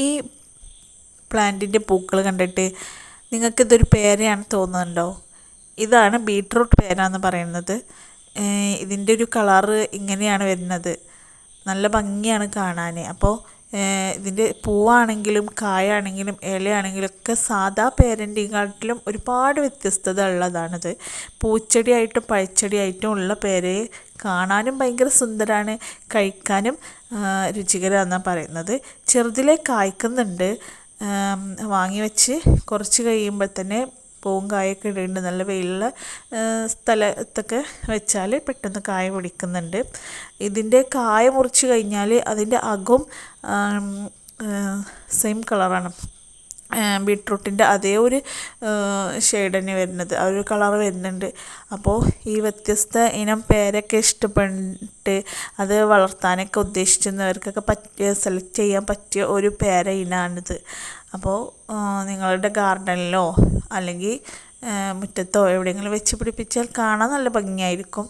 ഈ പ്ലാന്റിൻ്റെ പൂക്കൾ കണ്ടിട്ട് നിങ്ങൾക്കിതൊരു പേരയാണ് തോന്നുന്നുണ്ടോ? ഇതാണ് ബീട്രൂട്ട് പേര എന്ന് പറയുന്നത്. ഇതിൻ്റെ ഒരു കളറ് ഇങ്ങനെയാണ് വരുന്നത്. നല്ല ഭംഗിയാണ് കാണാൻ. അപ്പോൾ ഇതിൻ്റെ പൂവാണെങ്കിലും കായാണെങ്കിലും ഇലയാണെങ്കിലും ഒക്കെ സാധാ പേരൻ്റെക്കാട്ടിലും ഒരുപാട് വ്യത്യസ്തത ഉള്ളതാണിത്. പൂച്ചെടിയായിട്ടും പഴച്ചെടിയായിട്ടും ഉള്ള പേരയെ കാണാനും ഭയങ്കര സുന്ദരമാണ്, കഴിക്കാനും രുചികരമാണെന്നാണ് പറയുന്നത്. ചെറുതിലേ കായ്ക്കുന്നുണ്ട്. വാങ്ങി വെച്ച് കുറച്ച് കഴിയുമ്പോൾ തന്നെ പൂവും കായൊക്കെ ഇടുന്നുണ്ട്. നല്ല വെയിലുള്ള സ്ഥലത്തൊക്കെ വെച്ചാൽ പെട്ടെന്ന് കായ പിടിക്കുന്നുണ്ട്. ഇതിൻ്റെ കായ മുറിച്ച് കഴിഞ്ഞാൽ അതിൻ്റെ അകം സെയിം കളറാണ്. ബീട്രൂട്ടിൻ്റെ അതേ ഒരു ഷെയ്ഡ് തന്നെ വരുന്നത്, ആ ഒരു കളർ വരുന്നുണ്ട്. അപ്പോൾ ഈ വ്യത്യസ്ത ഇനം പേരൊക്കെ ഇഷ്ടപ്പെട്ട് അത് വളർത്താനൊക്കെ ഉദ്ദേശിക്കുന്നവർക്കൊക്കെ സെലക്ട് ചെയ്യാൻ പറ്റിയ ഒരു പേര ഇനമാണിത്. അപ്പോൾ നിങ്ങളുടെ ഗാർഡനിലോ അല്ലെങ്കിൽ മുറ്റത്തോ എവിടെയെങ്കിലും വെച്ച് പിടിപ്പിച്ചാൽ കാണാൻ നല്ല ഭംഗിയായിരിക്കും.